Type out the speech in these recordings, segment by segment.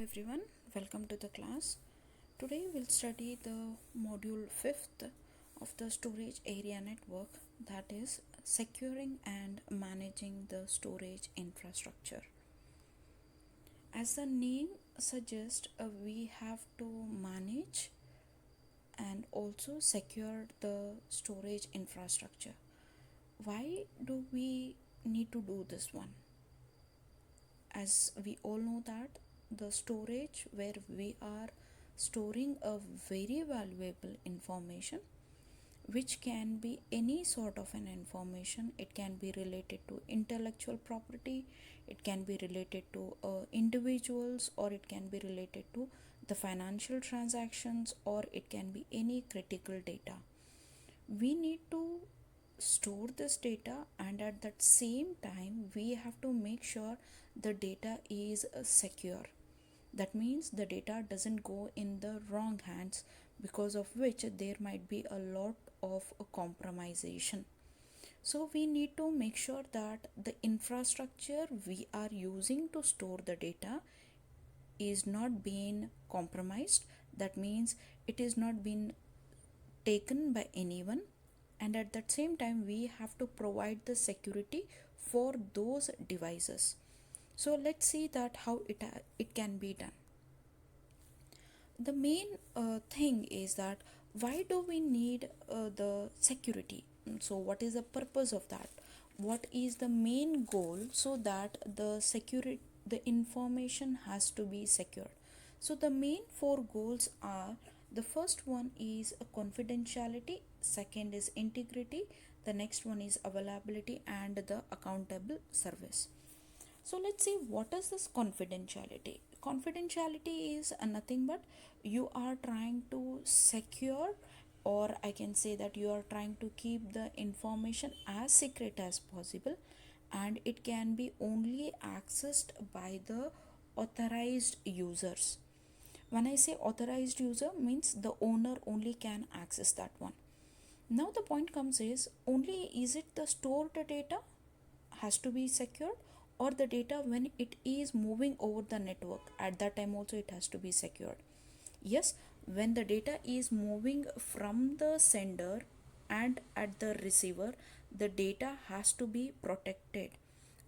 everyone, welcome to the class. Today we'll study the module 5th of the storage area network, that is securing and managing the storage infrastructure. As the name suggests, we have to manage and also secure the storage infrastructure. Why do we need to do this one? As we all know that the storage where we are storing a very valuable information, which can be any sort of an information. It can be related to intellectual property, it can be related to individuals, or it can be related to the financial transactions, or it can be any critical data. We need to store this data, and at that same time we have to make sure the data is secure. That means the data doesn't go in the wrong hands, because of which there might be a lot of compromisation. So we need to make sure that the infrastructure we are using to store the data is not being compromised. That means it is not being taken by anyone, and at that same time we have to provide the security for those devices. So let's see that how it can be done. The main thing is that why do we need the security? So what is the purpose of that? What is the main goal so that the information has to be secured? So the main four goals are: the first one is confidentiality, second is integrity, the next one is availability, and the accountable service. So let's see, what is this confidentiality? Confidentiality is nothing but you are trying to secure, or I can say that you are trying to keep the information as secret as possible, and it can be only accessed by the authorized users. When I say authorized user, means the owner only can access that one. Now the point comes is, only is it the stored data has to be secured, or the data when it is moving over the network, at that time also it has to be secured? Yes, when the data is moving from the sender and at the receiver, the data has to be protected.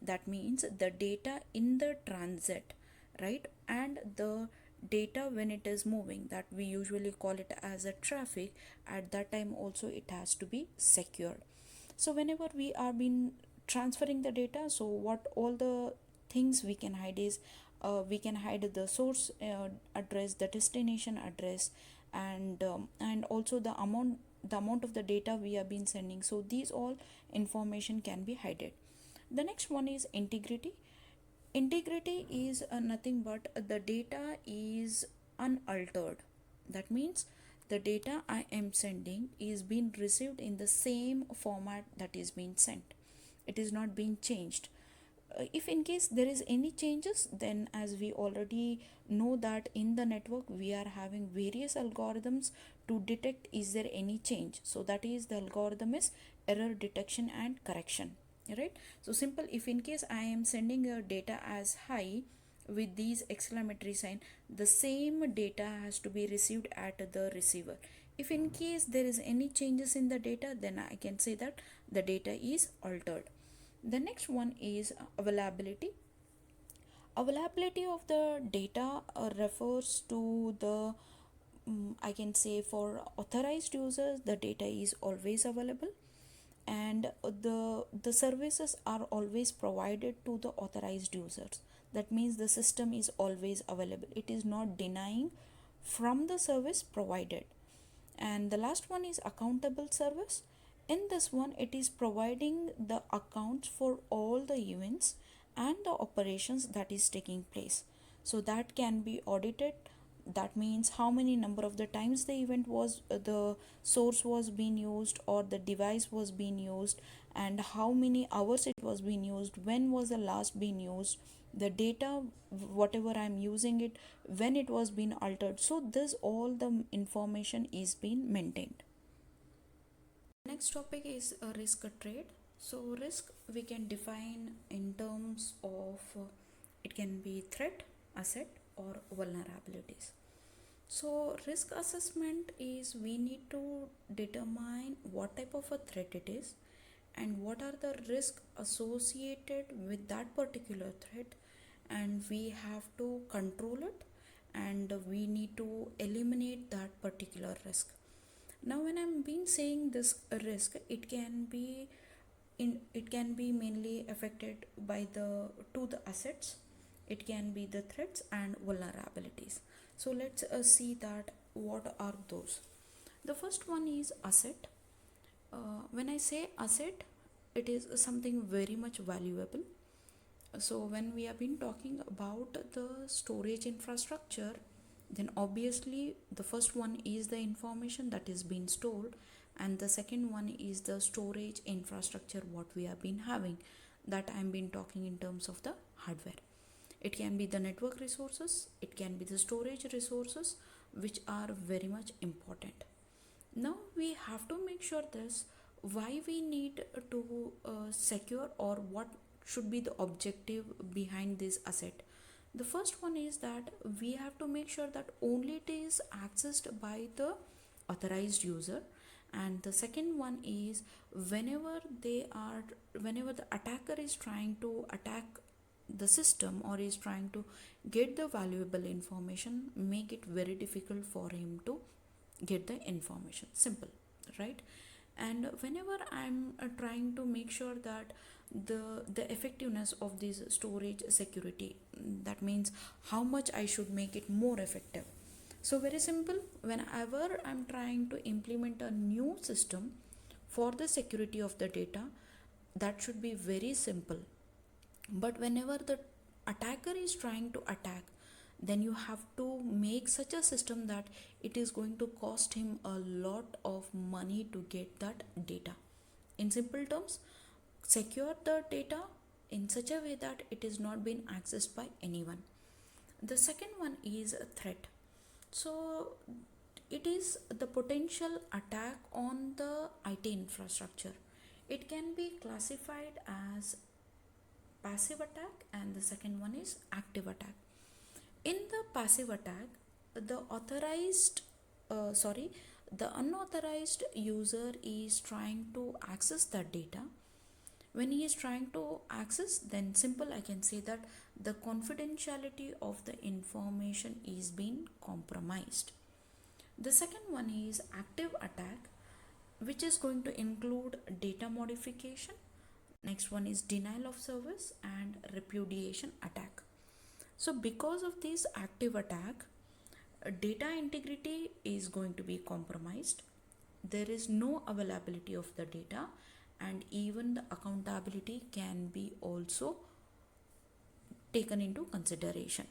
That means the data in the transit, right, and the data when it is moving, that we usually call it as a traffic, at that time also it has to be secured. So whenever we are been transferring the data, so what all the things we can hide is, we can hide the source address, the destination address, and also the amount of the data we have been sending. So these all information can be hidden. The next one is integrity. Integrity is nothing but the data is unaltered. That means the data I am sending is being received in the same format that is being sent. It is not being changed. If in case there is any changes, then as we already know that in the network we are having various algorithms to detect is there any change. So that is, the algorithm is error detection and correction, right? So simple, if in case I am sending a data as high with these exclamatory sign, the same data has to be received at the receiver. If in case there is any changes in the data, then I can say that the data is altered. The next one is availability. Availability of the data refers to the I can say, for authorized users the data is always available, and the services are always provided to the authorized users. That means the system is always available, it is not denying from the service provided. And the last one is accountable service. In this one, it is providing the accounts for all the events and the operations that is taking place. So that can be audited. That means how many number of the times the event was the source was being used, or the device was being used, and how many hours it was being used, when was the last being used, the data whatever I'm using it, when it was being altered. So this all the information is being maintained. Next topic is a risk trade. So risk we can define in terms of it can be threat, asset, or vulnerabilities. So risk assessment is we need to determine what type of a threat it is and what are the risks associated with that particular threat, and we have to control it and we need to eliminate that particular risk. Now when I'm been saying this risk, it can be mainly affected by the assets, it can be the threats and vulnerabilities. So let's see that what are those. The first one is asset. When I say asset, it is something very much valuable. So when we have been talking about the storage infrastructure, then obviously the first one is the information that is being stored, and the second one is the storage infrastructure what we have been having, that I'm been talking in terms of the hardware. It can be the network resources, it can be the storage resources, which are very much important. Now we have to make sure this, why we need to secure, or what should be the objective behind this asset. The first one is that we have to make sure that only it is accessed by the authorized user, and the second one is whenever whenever the attacker is trying to attack the system or is trying to get the valuable information, make it very difficult for him to get the information. Simple, right? And whenever I'm trying to make sure that the effectiveness of this storage security, that means how much I should make it more effective. So very simple, whenever I'm trying to implement a new system for the security of the data, that should be very simple. But whenever the attacker is trying to attack, then you have to make such a system that it is going to cost him a lot of money to get that data. In simple terms, secure the data in such a way that it is not being accessed by anyone. The second one is a threat. So it is the potential attack on the IT infrastructure. It can be classified as passive attack, and the second one is active attack. In the passive attack, the the unauthorized user is trying to access that data. When he is trying to access, then simple I can say that the confidentiality of the information is being compromised. The second one is active attack, which is going to include data modification. Next one is denial of service and repudiation attack. So because of this active attack, data integrity is going to be compromised. There is no availability of the data, and even the accountability can be also taken into consideration.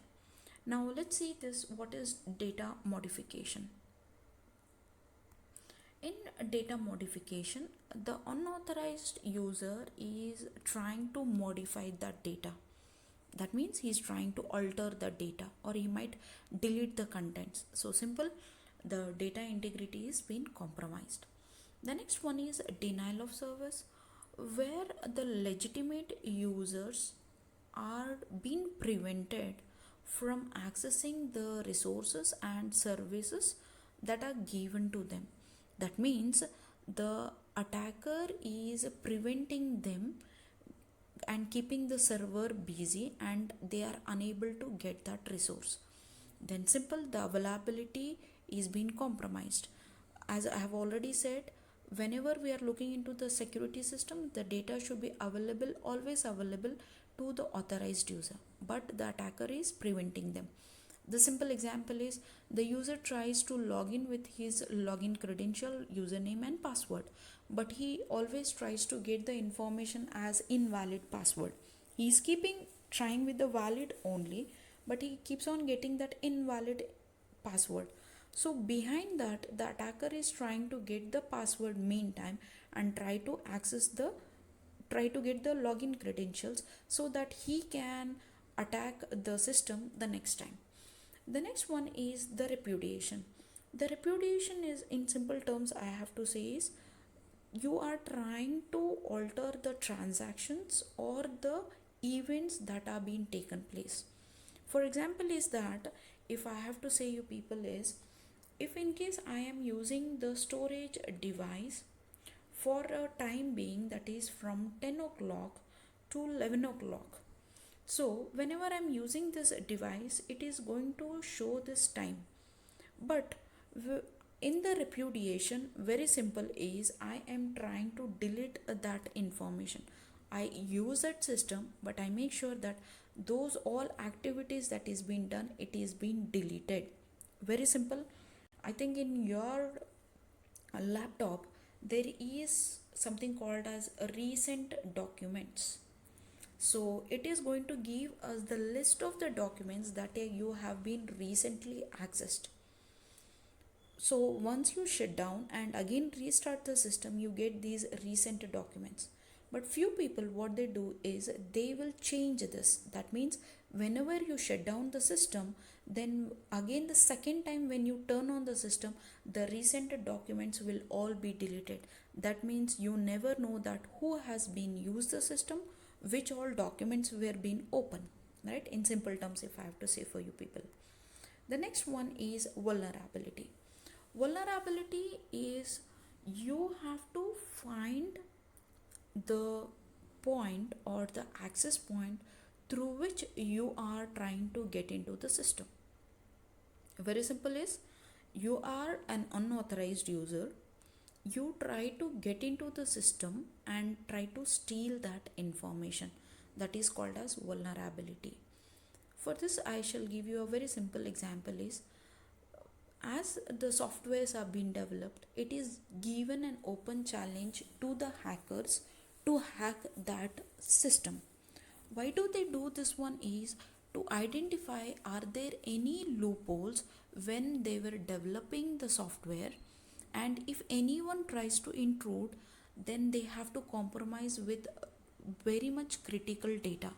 Now let's see this, what is data modification. In data modification, the unauthorized user is trying to modify that data. That means he's trying to alter the data, or he might delete the contents. So simple, the data integrity is being compromised. The next one is denial of service, where the legitimate users are being prevented from accessing the resources and services that are given to them. That means the attacker is preventing them and keeping the server busy, and they are unable to get that resource. Then simple, the availability is being compromised. As I have already said, whenever we are looking into the security system, the data should be available, always available to the authorized user, but the attacker is preventing them. The simple example is the user tries to log in with his login credential, username and password, but he always tries to get the information as invalid password. He is keeping trying with the valid only, but he keeps on getting that invalid password. So behind that, the attacker is trying to get the password meantime and try to get the login credentials so that he can attack the system the next time. The next one is the repudiation. The repudiation is, in simple terms, I have to say, is you are trying to alter the transactions or the events that are being taken place. For example is that if I have to say you people is, if in case I am using the storage device for a time being, that is from 10 o'clock to 11 o'clock, so whenever I'm using this device it is going to show this time. But in the repudiation, very simple is I am trying to delete that information. I use that system, but I make sure that those all activities that is being done, it is being deleted. Very simple. I think in your laptop there is something called as recent documents. So it is going to give us the list of the documents that you have been recently accessed. So once you shut down and again restart the system, you get these recent documents. But few people, what they do is they will change this. That means whenever you shut down the system, then again the second time when you turn on the system, the recent documents will all be deleted. That means you never know that who has been used the system, which all documents were being open, right? In simple terms, if I have to say for you people. The next one is vulnerability. Vulnerability is you have to find the point or the access point through which you are trying to get into the system. Very simple is, you are an unauthorized user, you try to get into the system and try to steal that information. That is called as vulnerability. For this I shall give you a very simple example is, as the softwares are being developed, it is given an open challenge to the hackers to hack that system. Why do they do this one is to identify are there any loopholes when they were developing the software, and if anyone tries to intrude, then they have to compromise with very much critical data.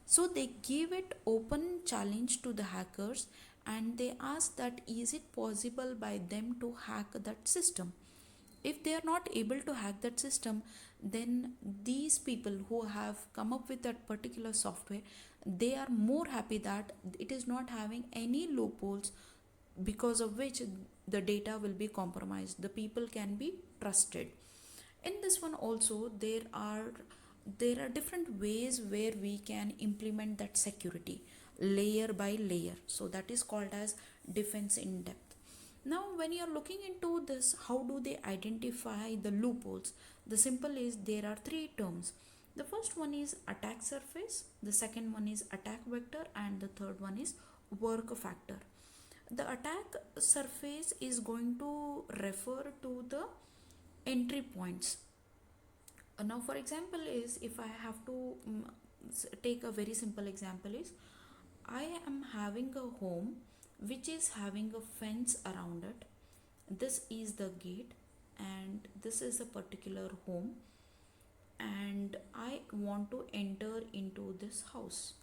So they give it open challenge to the hackers and they ask that is it possible by them to hack that system. If they are not able to hack that system, then these people who have come up with that particular software, they are more happy that it is not having any loopholes, because of which the data will be compromised, the people can be trusted. In this one also there are different ways where we can implement that security layer by layer, so that is called as defense in depth. Now when you are looking into this, how do they identify the loopholes? The simple is there are three terms. The first one is attack surface, the second one is attack vector, and the third one is work factor. The attack surface is going to refer to the entry points. Now for example is, if I have to take a very simple example is, I am having a home which is having a fence around it. This is the gate and this is a particular home, and I want to enter into this house.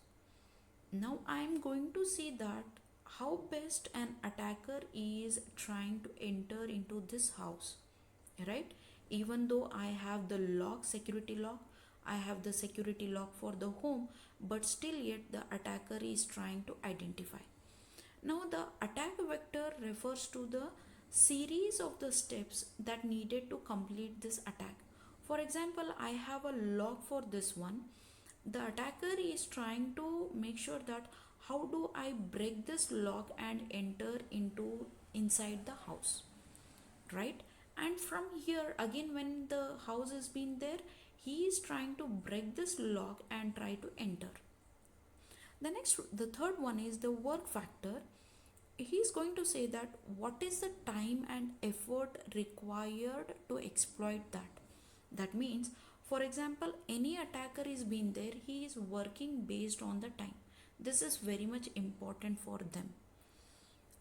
Now I am going to see that how best an attacker is trying to enter into this house, right? Even though I have the lock, security lock, I have the security lock for the home, but still yet the attacker is trying to identify. Now the attack vector refers to the series of the steps that needed to complete this attack. For example, I have a lock for this one. The attacker is trying to make sure that how do I break this lock and enter into inside the house, right? And from here again, when the house has been there, he is trying to break this lock and try to enter. The third one is the work factor. He is going to say that what is the time and effort required to exploit that. That means, for example, any attacker is been there, he is working based on the time. This is very much important for them.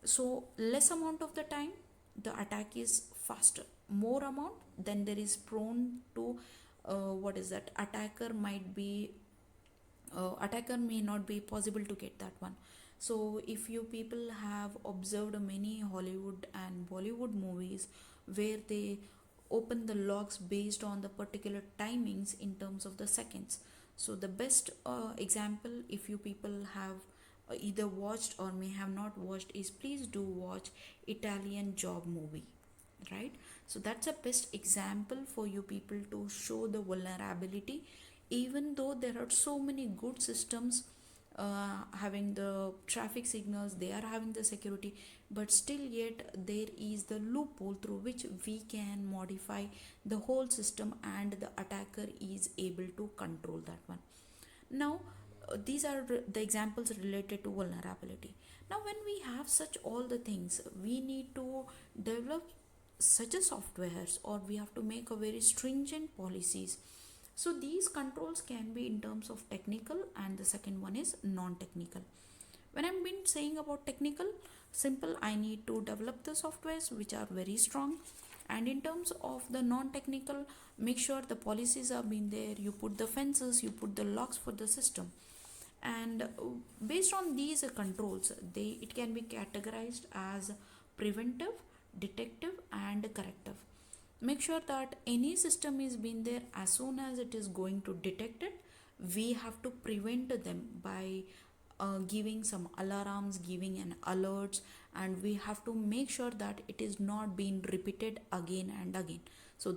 So less amount of the time, the attack is faster. More amount, then there is prone to what is that, attacker may not be possible to get that one. So if you people have observed many Hollywood and Bollywood movies where they open the locks based on the particular timings in terms of the seconds. So the best example, if you people have either watched or may have not watched is please do watch Italian Job movie, right? So that's a best example for you people to show the vulnerability. Even though there are so many good systems having the traffic signals, they are having the security, but still yet there is the loophole through which we can modify the whole system and the attacker is able to control that one. Now these are the examples related to vulnerability. Now when we have such all the things, we need to develop such a softwares, or we have to make a very stringent policies. So these controls can be in terms of technical, and the second one is non-technical. When I'm been saying about technical, simple, I need to develop the softwares which are very strong. And in terms of the non-technical, make sure the policies are being there, you put the fences, you put the locks for the system. And based on these controls, they it can be categorized as preventive, detective, and corrective. Make sure that any system is being there, as soon as it is going to detect it, we have to prevent them by giving some alarms, giving an alerts, and we have to make sure that it is not being repeated again and again. So